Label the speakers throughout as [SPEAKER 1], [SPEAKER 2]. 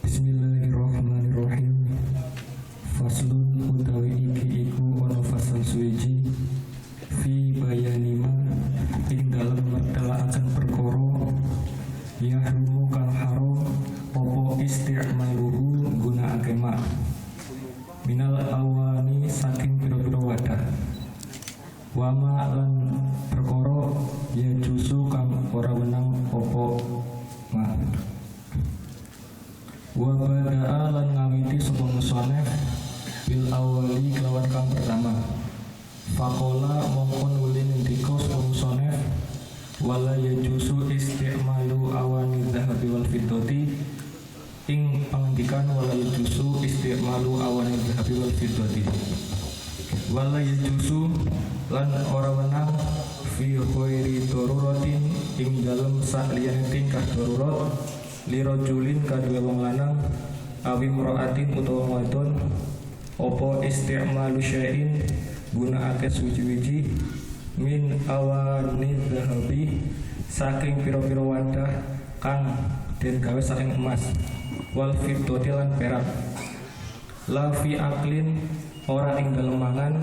[SPEAKER 1] Bismillahirrahmanirrahim. Faslun utawi iki iku ana fasal suwiji fi bayanima ing dalem mertelaaken perkara yahrumu kang haram apa isti'maluhu gunakake mak minal awani saking pira-pira wadah wama lan perkara ya jusu kang ora wenang apa mak wa bada'a lan ngawiti sapa musannaf bil awali kelawan kang pertama faqala mongkon nuli ngendika sapa musannaf wala yajusu isti'malu awani dhahabi wal fiddati ing pangandikan wala yajusu isti'malu awani dhahabi wal fiddati wala yajusu lan ora wenang fi khairi daruratin ing dalem sakliyane tingkah darurat lirajulin kadue wong lanang awi mraatin utawa wadon apa isti'malu syai'in gunakake suci-wiji min awani dhahabi saking pira-pira wadah kang den gawe saking emas wal fiddati lan perak la fi aklin ora ing dalem mangan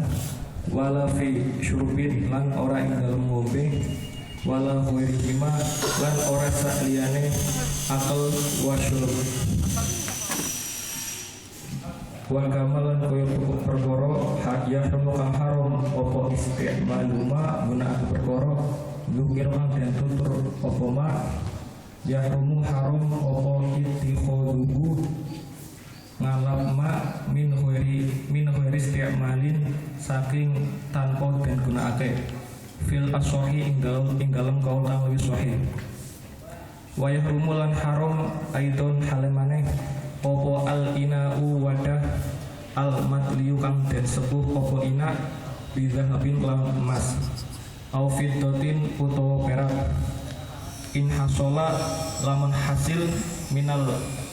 [SPEAKER 1] wala fi syurbin lan ora ing dalem ngombe wala ghairihima lan ora sakliyane akal wa syurb wa kamalan koyo perkara hadiah kang haram apa isti'maluma gunakake perkara zikir kang den tutur apa ma yahrumu haram apa ittikhaduhu ngalap ma min ghairi isti'malin saking tanpa den gunakake fil aswahi ing dalem kaul kang wis sahih wa yahrumu lan haram aidon halemane apa al ina'u wadah al matliyu kang den sepuh apa ina bidzahabin lan emas au fiddatin utawa perak in hasola lamun hasil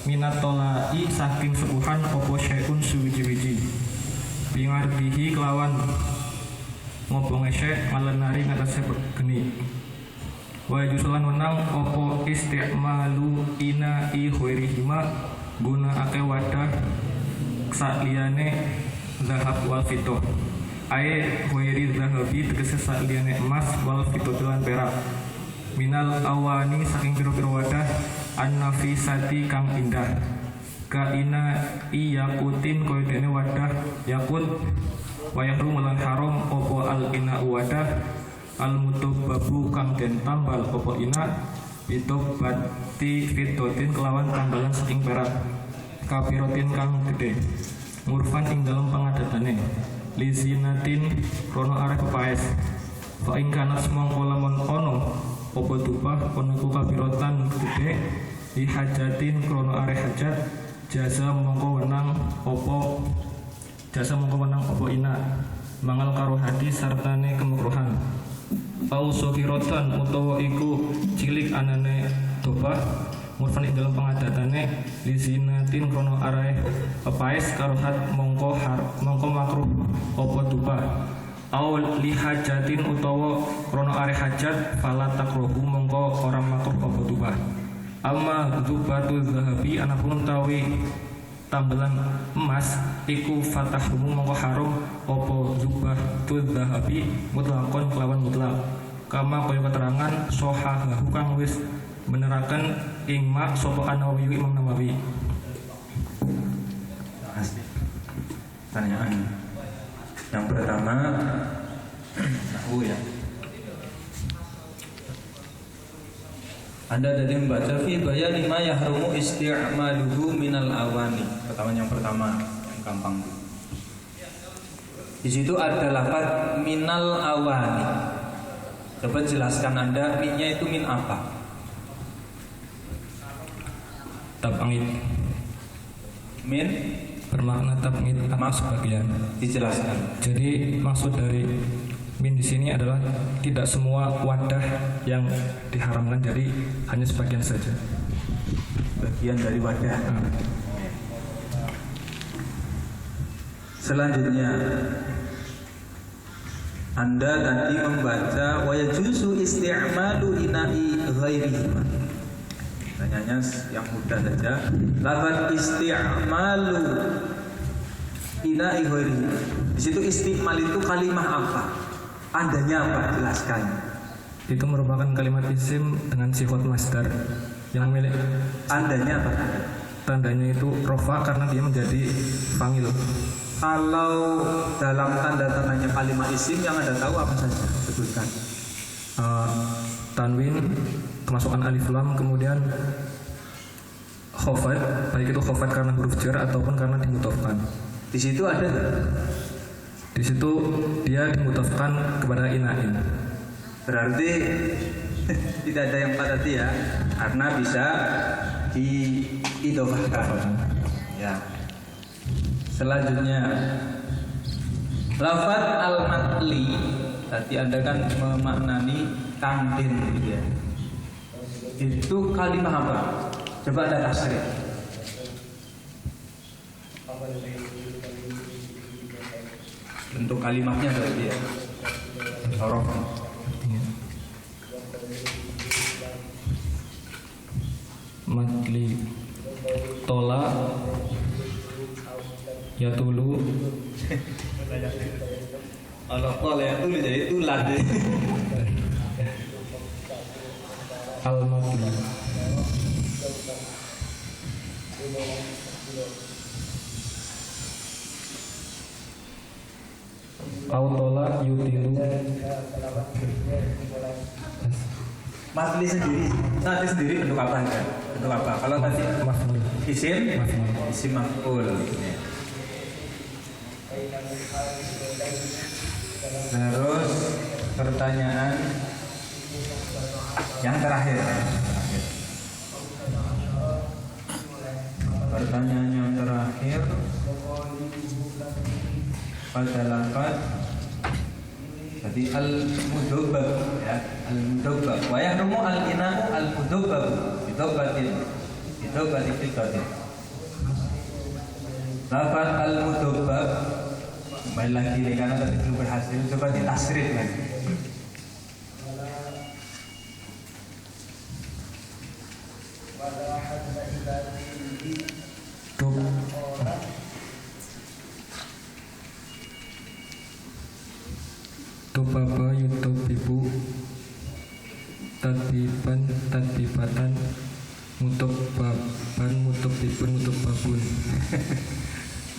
[SPEAKER 1] minatolai saking sepuhan apa syai'un suwiji-wiji bingardihi kelawan ngobong syai' malenari ngatasé geni wa jusulan wenang apa isti'malu ina'i khairihima gunakake wadah sakliyane zahab wal fiddah ae khairi zahabi tegese sakliyane emas wal fiddah lan perak minal awani saking pira-pira wadah an-nafisati kang indah kaina iyakutin koyo dene wadah yakut wa yahrum lan haram apa al ina wadah al mutubbabu kang den tambal apa ina bitobati fitotin kelawan tambalan saking perak kapirotin kang gede murfan ing dalam pengadatane lizinatin krono arek paes fa ing kana mongko lamun ono apa tupah ono ku kapirotan gede di hajatin krono arek hajat jasa mongko wenang apa ina mangal karo hadis sartane kemukruhan au sofirotan utawa iku cilik anane topah murfan ing dalam pengadatane lisinatin krono arae paes karo had mongko makruh apa tupah au lihajatin utawa krono are hajat fala takruhu mongko ora makruh apa tupah amma dzubatu zahabi anapun tawi tambelan emas iku fatahmu mongko haram apa dzubatu zahabi mutlakon kelawan mutlak kama kaya keterangan sohahahu kang wis beneraken ing mak sapa An-Nawawi Imam Nawawi.
[SPEAKER 2] Pertanyaan yang pertama tahu ya. Anda tadi membaca fi bayani ma yahrumu isti'maluhu minal awani. Pertanyaan yang pertama yang gampang. Di situ ada lafaz minal awani. Coba jelaskan Anda minnya itu min apa?
[SPEAKER 1] Tabangit.
[SPEAKER 2] Min
[SPEAKER 1] bermakna tabangit apa sebagian.
[SPEAKER 2] Dijelaskan.
[SPEAKER 1] Jadi maksud dari min di sini adalah tidak semua wadah yang diharamkan, jadi hanya sebagian saja.
[SPEAKER 2] Bagian dari wadah. Selanjutnya Anda tadi membaca wa yajuzu isti'malu ina'i ghairihi. Tanyanya yang mudah saja. Lafaz isti'malu ina'i ghairi. Di situ isti'mal itu kalimat apa? Tandanya apa? Jelaskan.
[SPEAKER 1] Itu merupakan kalimat isim dengan sifat masdar yang memiliki
[SPEAKER 2] Tandanya apa?
[SPEAKER 1] tandanya itu rofa karena dia menjadi fangil.
[SPEAKER 2] Kalau dalam tanda-tandanya kalimat isim yang Anda tahu apa saja? Sebutkan.
[SPEAKER 1] Tanwin, kemasukan alif lam, kemudian khofat, baik itu khofat karena huruf jar ataupun karena dimutofkan.
[SPEAKER 2] Di situ ada nggak?
[SPEAKER 1] Di situ dia dimutofkan kepada inain.
[SPEAKER 2] Berarti tidak ada yang tadi ya, karena bisa diidofahkan. Ya. Selanjutnya, lafaz al-matli. Tadi Anda kan memaknani kandil gitu ya. Itu kalimat apa? Coba Anda tasrif. Bentuk kalimatnya berarti ya. Huruf.
[SPEAKER 1] Matli tola ya tulu.
[SPEAKER 2] Kalau tola ya tulu jadi tulat.
[SPEAKER 1] Al matli autola yutilu.
[SPEAKER 2] Matli sendiri, nanti sendiri bentuk apa ya? Bentuk apa? Kalau tadi
[SPEAKER 1] Maf'ul.
[SPEAKER 2] isim maf'ul. Terus pertanyaan yang terakhir. Pertanyaan yang terakhir pada lafaz jadi al-mudabbab ya, al-mudabbab. Wa yahrumu al-ina'u al-mudabbab bidabbatin fiqatin. Lafaz al-mudabbab kembali lagi nih karena tadi belum berhasil, coba ditasrif lagi.
[SPEAKER 1] Tubaba yutubibu tadbiban tadbibatan mutubbaban mutubibun mutubabun.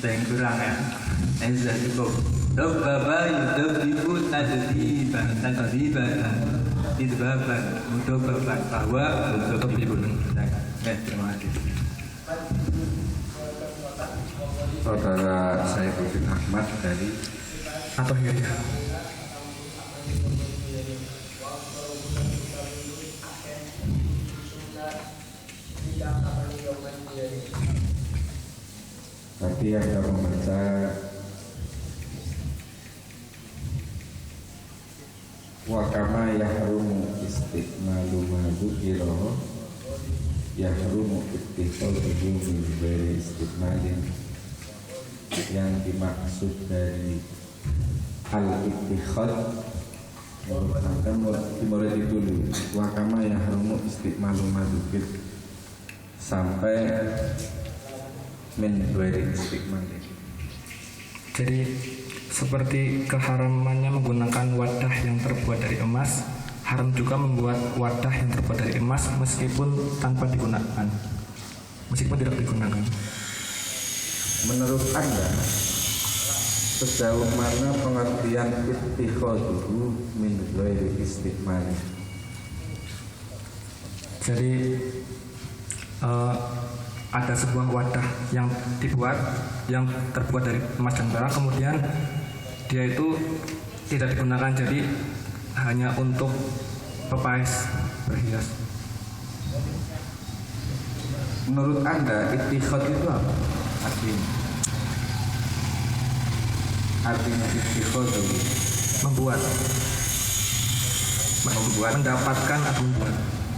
[SPEAKER 2] Ada yang kurang ya. Sudah cukup. Dabbaba yudabbibu tadbiban idbaban mudabbaban bahwa mutubibun. Terima kasih.
[SPEAKER 3] Saudara Saifuddin Ahmad dari
[SPEAKER 1] Atau ya.
[SPEAKER 3] tadi Anda membaca wakama yahrumu istiqmalu madukiro yahrumu ittikhadhuhu min ghairi istiqmalin. Yang dimaksud dari al-ittikhad dimulai dulu wakama yahrumu istiqmalu madukir sampai min ghairi istiqmalin.
[SPEAKER 1] Jadi seperti keharamannya menggunakan wadah yang terbuat dari emas, haram juga membuat wadah yang terbuat dari emas meskipun tidak digunakan.
[SPEAKER 3] Menurut Anda, sejauh mana pengertian ittikhadhuhu min ghairi istiqmalin?
[SPEAKER 1] Jadi ada sebuah wadah yang terbuat dari emas dan perak, kemudian dia itu tidak digunakan, jadi hanya untuk pepaes berhias.
[SPEAKER 3] Menurut Anda, ittikhad itu apa artinya? Artinya ittikhad itu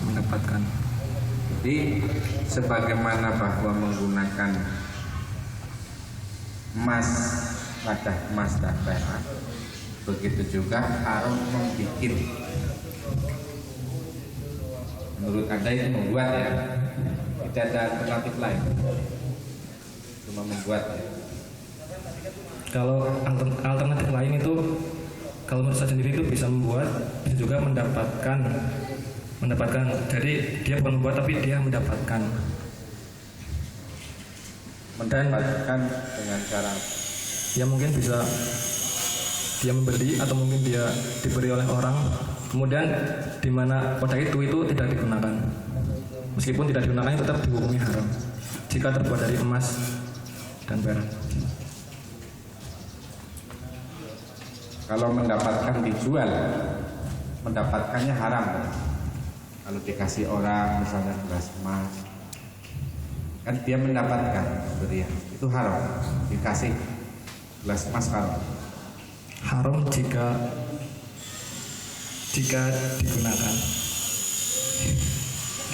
[SPEAKER 1] mendapatkan.
[SPEAKER 3] Jadi sebagaimana bahwa menggunakan emas, wadah emas dan perak, begitu juga haram membuat Menurut Anda itu membuat ya? Tidak ada alternatif lain. Cuma membuat ya.
[SPEAKER 1] Kalau alternatif lain itu, kalau menurut saya sendiri itu bisa membuat, bisa juga mendapatkan. Jadi dia bukan membuat tapi dia mendapatkan.
[SPEAKER 3] Mendapatkan dengan cara
[SPEAKER 1] Ya mungkin bisa dia membeli atau mungkin dia diberi oleh orang, kemudian di mana wadah itu tidak digunakan. Meskipun tidak digunakan tetap dihukumi haram jika terbuat dari emas dan perak.
[SPEAKER 3] kalau mendapatkan dijual, mendapatkannya haram. Kalau dikasih orang misalnya gelas emas, kan dia mendapatkan pemberian, itu haram. Dikasih gelas emas haram.
[SPEAKER 1] Haram jika digunakan.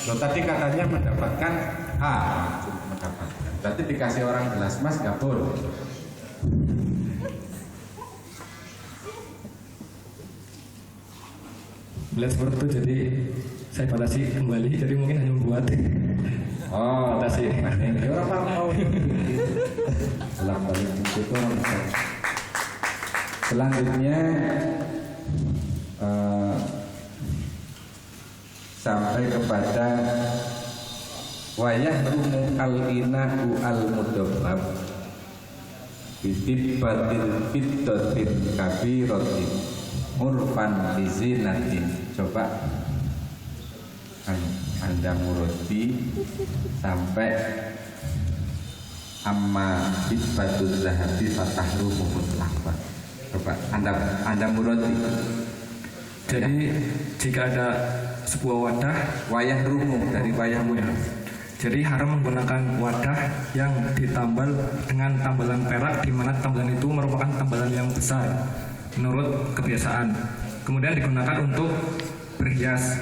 [SPEAKER 3] Loh, tadi katanya mendapatkan cuma mendapatkan. Berarti dikasih orang gelas emas nggak boleh.
[SPEAKER 1] Bila seperti itu, jadi saya batasi kembali, jadi mungkin hanya membuat. Batasi.
[SPEAKER 3] Ini orang mau. Selang balik itu orang bisa. Selanjutnya sampai kepada wayah rumu al-ina'u al-mudabbab bitibbatil fiddatin kabiratin urfan lizinatin. Coba Anda muroti sampai amma bitbatul zahabi fatahruhu mutlaqan. Coba Anda muroti.
[SPEAKER 1] Jadi jika ada sebuah wadah,
[SPEAKER 3] Wayah rumu dari wayah muda.
[SPEAKER 1] jadi haram menggunakan wadah yang ditambal dengan tambalan perak, di mana tambalan itu merupakan tambalan yang besar menurut kebiasaan. Kemudian digunakan untuk berhias,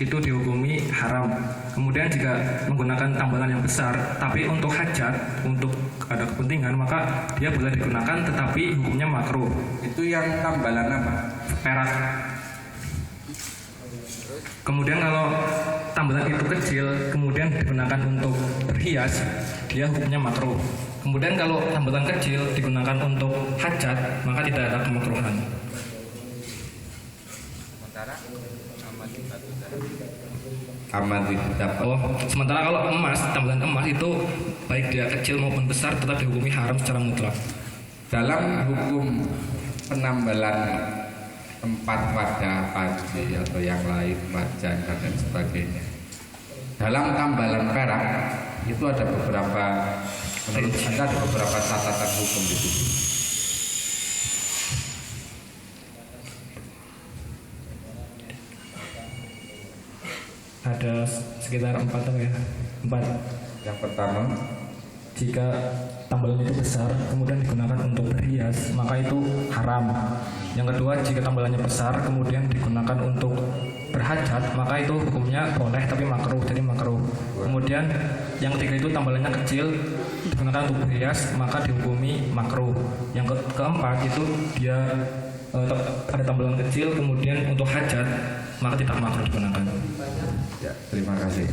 [SPEAKER 1] itu dihukumi haram. Kemudian jika menggunakan tambalan yang besar, tapi untuk hajat, untuk ada kepentingan, maka dia boleh digunakan, tetapi hukumnya makruh.
[SPEAKER 3] Itu yang tambalan apa?
[SPEAKER 1] Perak. Kemudian kalau tambalan itu kecil, kemudian digunakan untuk berhias, dia hukumnya makruh. Kemudian kalau tambalan kecil digunakan untuk hajat, maka tidak ada kemakruhan.
[SPEAKER 3] Aman dapat.
[SPEAKER 1] Sementara kalau emas, tambalan emas itu baik dia kecil maupun besar tetap dihukumi haram secara mutlak.
[SPEAKER 3] Dalam hukum penambalan tempat wadah panci atau yang lain, wajan dan sebagainya, dalam tambalan perak itu ada beberapa, menurut Anda ada beberapa catatan hukum di situ.
[SPEAKER 1] Ada sekitar 4 ya. 4.
[SPEAKER 3] Yang pertama,
[SPEAKER 1] Jika tambalan itu besar kemudian digunakan untuk berhias, maka itu haram. Yang kedua, jika tambalannya besar kemudian digunakan untuk berhajat, maka itu hukumnya boleh tapi makruh, jadi makruh. Kemudian yang ketiga itu tambalannya kecil digunakan untuk berhias, maka dihukumi makruh. Yang keempat itu dia ada tambalan kecil kemudian untuk hajat, maka tidak makruh digunakan.
[SPEAKER 3] ya, terima kasih.